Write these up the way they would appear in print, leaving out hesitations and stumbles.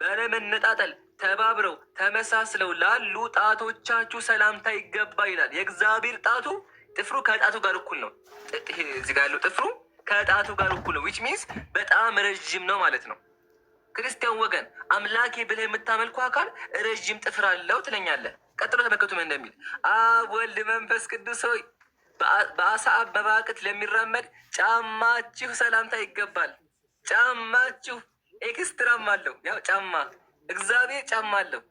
ባለመነጣጠል ተባብረው ተመሳስለው ላሉ ጣቶቻችሁ ሰላምታ ይገባ ይላል። የእግዚአብሔር ጣቱ ጥፍሩ ከጣቱ ጋር እኩል ነው። እዚህ ጋር ያለው ጥፍሩ ከጣቱ ጋር እኩል ነው። ዊች ሚንስ በጣም ረዥም ነው ማለት ነው። ክርስቲያን ወገን አምላኬ ብለህ የምታመልኩ አካል ረዥም ጥፍር አለው ትለኛለህ። ቀጥሎ ተመልከቱ ምን እንደሚል። አብ ወልድ መንፈስ ቅዱስ ሆይ በአሳ በባቅት ለሚራመድ ጫማችሁ ሰላምታ ይገባል። ጫማችሁ ኤክስትራም አለው። ያው ጫማ እግዚአብሔር ጫማ አለው፣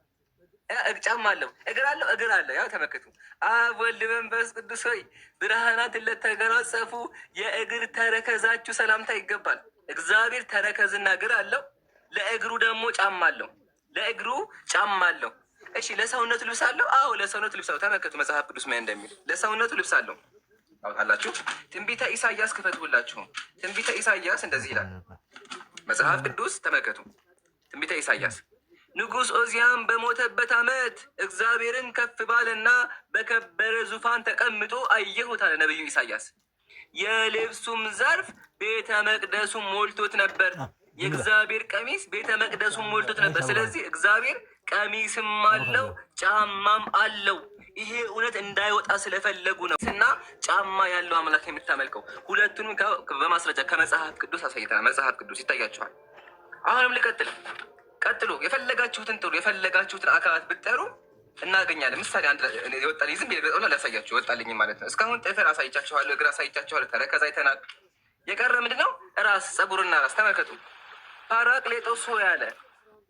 ጫማ አለው፣ እግር አለው፣ እግር አለው። ያው ተመልከቱ። አብ ወልድ መንፈስ ቅዱስ ሆይ ብርሃናትን ለተገናጸፉ የእግር ተረከዛችሁ ሰላምታ ይገባል። እግዚአብሔር ተረከዝና እግር አለው። ለእግሩ ደግሞ ጫማ አለው። ለእግሩ ጫማ አለው። እሺ ለሰውነቱ ልብስ አለው? አዎ ለሰውነቱ ልብስ አለው። ተመልከቱ መጽሐፍ ቅዱስ ምን እንደሚል። ለሰውነቱ ልብስ አለው። አውጣላችሁ ትንቢተ ኢሳያስ ክፈቱላችሁ። ትንቢተ ኢሳያስ እንደዚህ ይላል መጽሐፍ ቅዱስ ተመልከቱ። ትንቢተ ኢሳያስ ንጉሥ ኦዚያም በሞተበት ዓመት እግዚአብሔርን ከፍ ባለና በከበረ ዙፋን ተቀምጦ አየሁት አለ ነቢዩ ኢሳያስ። የልብሱም ዘርፍ ቤተ መቅደሱን ሞልቶት ነበር። የእግዚአብሔር ቀሚስ ቤተ መቅደሱን ሞልቶት ነበር። ስለዚህ እግዚአብሔር ቀሚስም አለው ጫማም አለው። ይሄ እውነት እንዳይወጣ ስለፈለጉ ነው እና ጫማ ያለው አምላክ የምታመልከው። ሁለቱንም በማስረጃ ከመጽሐፍ ቅዱስ አሳይተናል። መጽሐፍ ቅዱስ ይታያቸዋል። አሁንም ልቀጥል። ቀጥሎ የፈለጋችሁትን ጥሩ፣ የፈለጋችሁትን አካላት ብትጠሩ እናገኛለን። ምሳሌ አንድ የወጣልኝ ዝም ብዬ ላሳያችሁ። ወጣልኝ ማለት ነው። እስካሁን ጥፍር አሳይቻችኋለሁ፣ እግር አሳይቻችኋለሁ፣ ተረከዝ አይተናል። የቀረ ምንድን ነው? ራስ፣ ጸጉርና ራስ። ተመልከቱ። ፓራቅሌጦስ ሆይ ያለ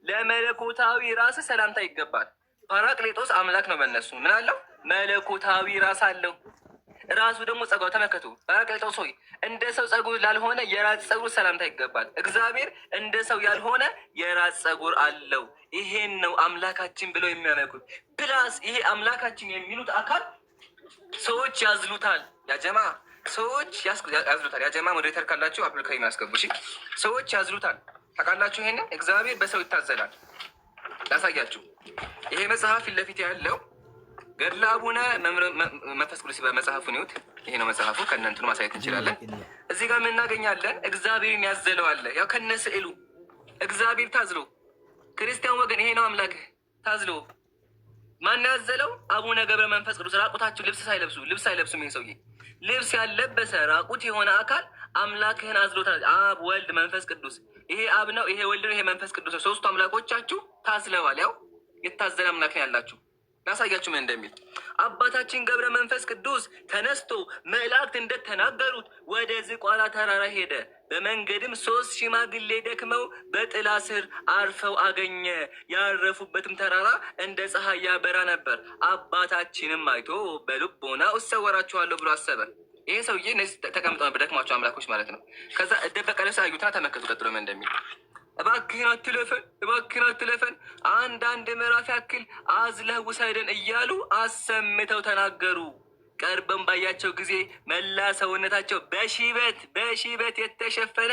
ለመለኮታዊ ራስ ሰላምታ ይገባል። ፓራቅሌጦስ አምላክ ነው። በእነሱ ምን አለው? መለኮታዊ ራስ አለው። ራሱ ደግሞ ጸጉር። ተመልከቱ። ፓራቅሌጦስ ሆይ እንደ ሰው ጸጉር ላልሆነ የራስ ጸጉር ሰላምታ ይገባል። እግዚአብሔር እንደ ሰው ያልሆነ የራስ ጸጉር አለው። ይሄን ነው አምላካችን ብለው የሚያመልኩት። ፕላስ ይሄ አምላካችን የሚሉት አካል ሰዎች ያዝሉታል። ያጀማ ሰዎች ያዝሉታል። ያጀማ ሞዴሬተር ካላችሁ አፕሊካይ የሚያስገቡ ሰዎች ያዝሉታል። ታውቃላችሁ? ይሄንን እግዚአብሔር በሰው ይታዘላል። ላሳያችሁ። ይሄ መጽሐፍ ፊት ለፊት ያለው ገድለ አቡነ መንፈስ ቅዱስ በመጽሐፉን ይሁት። ይሄ ነው መጽሐፉ። ከእነንትኑ ማሳየት እንችላለን። እዚህ ጋር ምን እናገኛለን? እግዚአብሔርን ያዘለዋለ። ያው ከነ ስዕሉ እግዚአብሔር ታዝሎ። ክርስቲያን ወገን ይሄ ነው አምላክ ታዝሎ። ማን ያዘለው? አቡነ ገብረ መንፈስ ቅዱስ። ራቁታችሁ ልብስ አይለብሱ። ምን ሰውዬ ልብስ ያለበሰ ራቁት የሆነ አካል አምላክህን አዝሎታል። አብ ወልድ መንፈስ ቅዱስ። ይሄ አብ ነው፣ ይሄ ወልድ ነው፣ ይሄ መንፈስ ቅዱስ ነው። ሶስቱ አምላኮቻችሁ ታዝለዋል። ያው የታዘለ አምላክ ነው ያላችሁ። ላሳያችሁ ምን እንደሚል። አባታችን ገብረ መንፈስ ቅዱስ ተነስቶ መላእክት እንደተናገሩት ወደ ዝቋላ ተራራ ሄደ። በመንገድም 3 ሽማግሌ ደክመው በጥላ ስር አርፈው አገኘ። ያረፉበትም ተራራ እንደ ፀሐይ ያበራ ነበር። አባታችንም አይቶ በልቦና እሰወራችኋለሁ ብሎ አሰበ። ይሄ ሰውዬ እነዚህ ተቀምጠው ነበር፣ ደክሟቸው አምላኮች ማለት ነው። ከዛ እደበቀለ ሳዩትና ተመከቱ። ቀጥሎ ምን እንደሚል እባክህን አትለፈን፣ አንዳንድ ምዕራፍ ያክል አዝለህ ውሰደን እያሉ አሰምተው ተናገሩ። ቀርበን ባያቸው ጊዜ መላ ሰውነታቸው በሽበት የተሸፈነ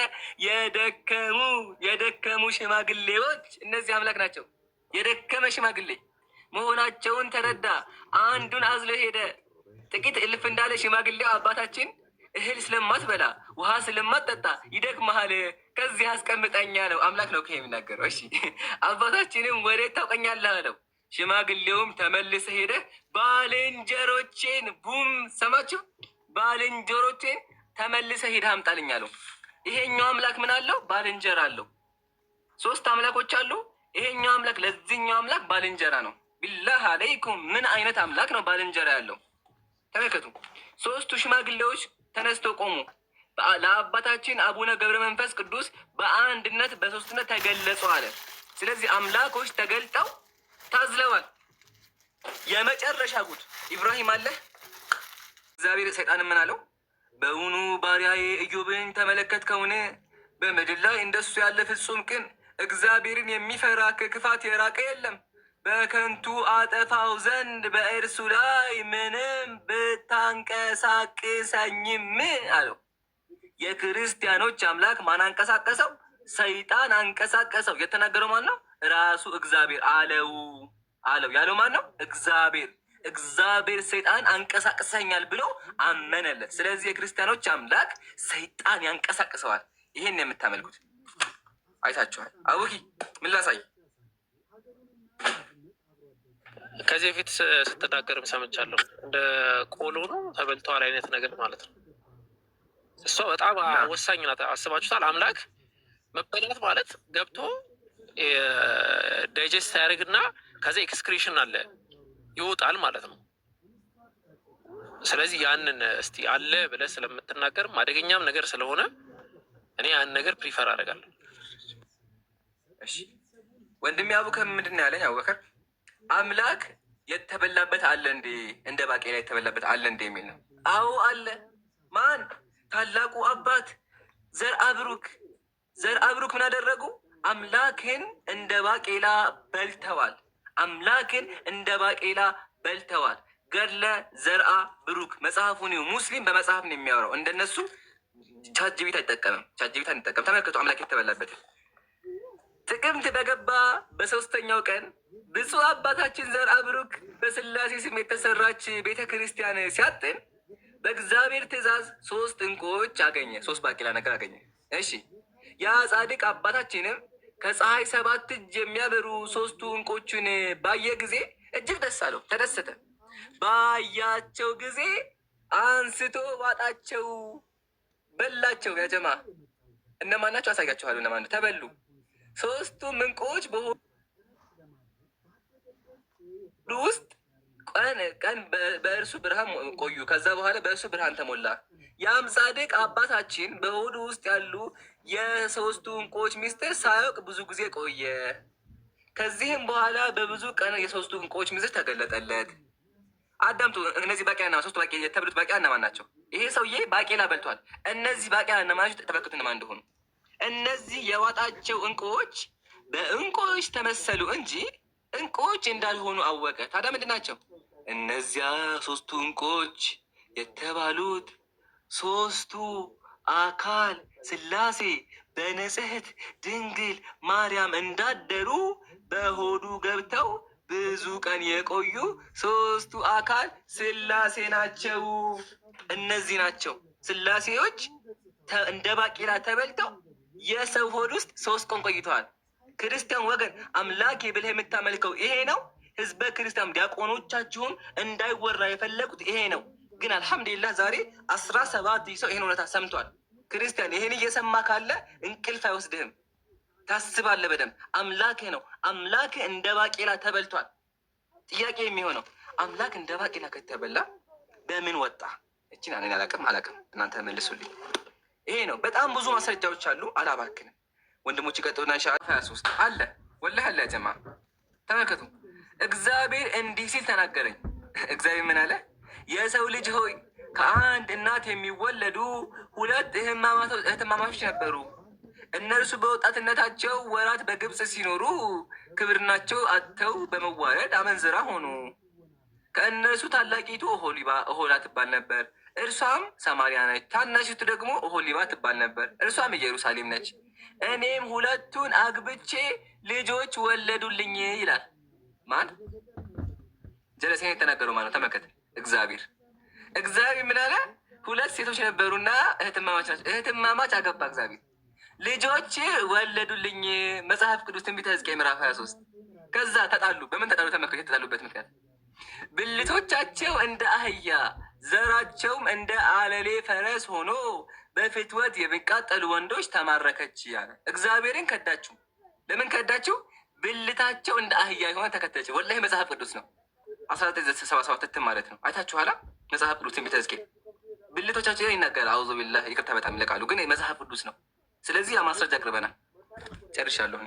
የደከሙ ሽማግሌዎች፣ እነዚህ አምላክ ናቸው። የደከመ ሽማግሌ መሆናቸውን ተረዳ። አንዱን አዝሎ ሄደ። ጥቂት እልፍ እንዳለ ሽማግሌው አባታችን እህል ስለማትበላ ውሃ ስለማትጠጣ ይደክመሃል፣ ከዚህ አስቀምጠኝ አለው። አምላክ ነው የሚናገረው። እሺ አባታችንም ወዴት ታውቀኛለህ አለው። ሽማግሌውም ተመልሰ ሄደ ባልንጀሮቼን ሰማችሁ? ባልንጀሮቼን ተመልሰ ሄደ አምጣልኝ አለው። ይሄኛው አምላክ ምን አለው? ባልንጀራ አለው። 3 አምላኮች አሉ። ይሄኛው አምላክ ለዚህኛው አምላክ ባልንጀራ ነው። ቢላህ አለይኩም ምን አይነት አምላክ ነው ባልንጀራ ያለው? ተመልከቱ። 3ቱ ሽማግሌዎች ተነስተው ቆሙ። ለአባታችን አቡነ ገብረ መንፈስ ቅዱስ በአንድነት በሶስትነት ተገለጹ አለ። ስለዚህ አምላኮች ተገልጠው ታዝለዋል። የመጨረሻ ጉድ ኢብራሂም አለ። እግዚአብሔር ሰይጣን ምን አለው? በውኑ ባሪያዬ ኢዮብን ተመለከትከውን? በምድር ላይ እንደሱ ያለ ፍጹም ቅን እግዚአብሔርን የሚፈራ ከክፋት የራቀ የለም። በከንቱ አጠፋው ዘንድ በእርሱ ላይ ምንም ብታንቀሳቅሰኝም አለው። የክርስቲያኖች አምላክ ማን አንቀሳቀሰው? ሰይጣን አንቀሳቀሰው። የተናገረው ማን ነው? ራሱ እግዚአብሔር አለው ያለው ማን ነው? እግዚአብሔር ሰይጣን አንቀሳቅሰኛል ብሎ አመነለት። ስለዚህ የክርስቲያኖች አምላክ ሰይጣን ያንቀሳቅሰዋል። ይሄን የምታመልኩት አይታችኋል። አቡኪ ምን ላሳይ? ከዚህ በፊት ስትናገርም ሰምቻለሁ። እንደ ቆሎ ነው ተበልተዋል አይነት ነገር ማለት ነው። እሷ በጣም ወሳኝ ናት። አስባችሁታል? አምላክ መበላት ማለት ገብቶ ዳይጀስት ያደርግና ከዚያ ኤክስክሬሽን አለ ይወጣል ማለት ነው። ስለዚህ ያንን እስቲ አለ ብለህ ስለምትናገርም አደገኛም ነገር ስለሆነ እኔ ያን ነገር ፕሪፈር አደርጋለሁ። እሺ ወንድሜ አቡከር ምንድን ነው ያለኝ? አቡበከር አምላክ የተበላበት አለ እንዴ? እንደ ባቄላ የተበላበት አለ እንዴ የሚል ነው። አዎ አለ። ማን? ታላቁ አባት ዘርአ ብሩክ። ዘርአ ብሩክ ምን አደረጉ? አምላክን እንደ ባቄላ በልተዋል። አምላክን እንደ ባቄላ በልተዋል። ገድለ ዘርአ ብሩክ መጽሐፉን ሙስሊም በመጽሐፍ ነው የሚያወራው። እንደነሱ ቻጅቢት አይጠቀምም። ቻጅቢት አንጠቀም። ተመልከቱ አምላክ የተበላበት ጥቅምት በገባ በሶስተኛው ቀን ብፁዕ አባታችን ዘርአ ብሩክ በስላሴ ስም የተሰራች ቤተ ክርስቲያን ሲያጥን በእግዚአብሔር ትእዛዝ 3 ዕንቁዎች አገኘ። 3 ባቄላ ነገር አገኘ። እሺ ያ ጻድቅ አባታችንም ከፀሐይ 7 እጅ የሚያበሩ 3 ዕንቁዎችን ባየ ጊዜ እጅግ ደስ አለው፣ ተደሰተ። ባያቸው ጊዜ አንስቶ ዋጣቸው፣ በላቸው። ያጀማ እነማን ናቸው? አሳያችኋለሁ። እነማን ተበሉ? 3ቱም ዕንቁዎች በሆዱ ውስጥ ቀን በእርሱ ብርሃን ቆዩ። ከዛ በኋላ በእርሱ ብርሃን ተሞላ። ያም ጻድቅ አባታችን በሆዱ ውስጥ ያሉ የ3ቱ ዕንቁዎች ሚስጥር ሳያውቅ ብዙ ጊዜ ቆየ። ከዚህም በኋላ በብዙ ቀን የ3ቱ ዕንቁዎች ሚስጥር ተገለጠለት። አዳምጡ። እነዚህ ባቄላ 3 ባቄላ የተበሉት ባቄላ እነማን ናቸው? ይሄ ሰውዬ ባቄላ በልቷል። እነዚህ ባቄላ እነማን ናቸው? ተመልከቱ እነማን እንደሆኑ። እነዚህ የዋጣቸው ዕንቁዎች በዕንቁዎች ተመሰሉ እንጂ ዕንቁዎች እንዳልሆኑ አወቀ። ታዲያ ምንድን ናቸው? እነዚያ 3ቱ ዕንቁዎች የተባሉት 3ቱ አካል ሥላሴ በንጽሕት ድንግል ማርያም እንዳደሩ በሆዱ ገብተው ብዙ ቀን የቆዩ 3ቱ አካል ሥላሴ ናቸው። እነዚህ ናቸው ሥላሴዎች እንደ ባቄላ ተበልተው የሰው ሆድ ውስጥ 3 ቀን ቆይተዋል። ክርስቲያን ወገን አምላኬ ብለህ የምታመልከው ይሄ ነው። ህዝበ ክርስቲያን ዲያቆኖቻችሁም እንዳይወራ የፈለጉት ይሄ ነው። ግን አልሐምዱሊላህ ዛሬ 17 ሰው ይሄን እውነታ ሰምቷል። ክርስቲያን ይሄን እየሰማ ካለ እንቅልፍ አይወስድህም፣ ታስባለህ በደንብ። አምላኬ ነው። አምላክ እንደ ባቄላ ተበልቷል። ጥያቄ የሚሆነው አምላክ እንደ ባቄላ ከተበላ በምን ወጣ? እችን እኔ አላቅም፣ እናንተ መልሱልኝ። ይሄ ነው። በጣም ብዙ ማስረጃዎች አሉ፣ አላባክንም። ወንድሞች ይቀጥሉና ኢንሻአላህ 23 አለ ወላሂ አለ። ጀማ ተመልከቱ። እግዚአብሔር እንዲህ ሲል ተናገረኝ። እግዚአብሔር ምን አለ? የሰው ልጅ ሆይ ከአንድ እናት የሚወለዱ 2 እህትማማቾች ነበሩ። እነርሱ በወጣትነታቸው ወራት በግብፅ ሲኖሩ ክብርናቸው አጥተው በመዋረድ አመንዝራ ሆኑ። ከእነርሱ ታላቂቱ ኦሖላ ትባል ነበር፣ እርሷም ሰማሪያ ነች። ታናሽቱ ደግሞ ኦሖሊባ ትባል ነበር፣ እርሷም ኢየሩሳሌም ነች። እኔም 2ቱን አግብቼ ልጆች ወለዱልኝ ይላል። ማን? ጀለሴን የተናገረው ማለት ነው። ተመልከት። እግዚአብሔር ምን አለ? 2 ሴቶች ነበሩና እህትማማች ናቸው። እህትማማች አገባ እግዚአብሔር፣ ልጆች ወለዱልኝ። መጽሐፍ ቅዱስ ትንቢተ ሕዝቅኤል ምዕራፍ 23። ከዛ ተጣሉ። በምን ተጣሉ? ተመልከት። የተጣሉበት ምክንያት ብልቶቻቸው እንደ አህያ ዘራቸውም እንደ አለሌ ፈረስ ሆኖ በፍትወት የሚቃጠሉ ወንዶች ተማረከች ያለ። እግዚአብሔርን ከዳችሁ። ለምን ከዳችሁ? ብልታቸው እንደ አህያ የሆነ ተከተለች። ወላሂ መጽሐፍ ቅዱስ ነው። 1977 እትም ማለት ነው። አይታችኋላ? መጽሐፍ ቅዱስ ትንቢተ ሕዝቅኤል ብልቶቻቸው ይናገራል። አውዙ ቢላህ፣ ይቅርታ በጣም ይለቃሉ፣ ግን መጽሐፍ ቅዱስ ነው። ስለዚህ ማስረጃ አቅርበናል። ጨርሻለሁ።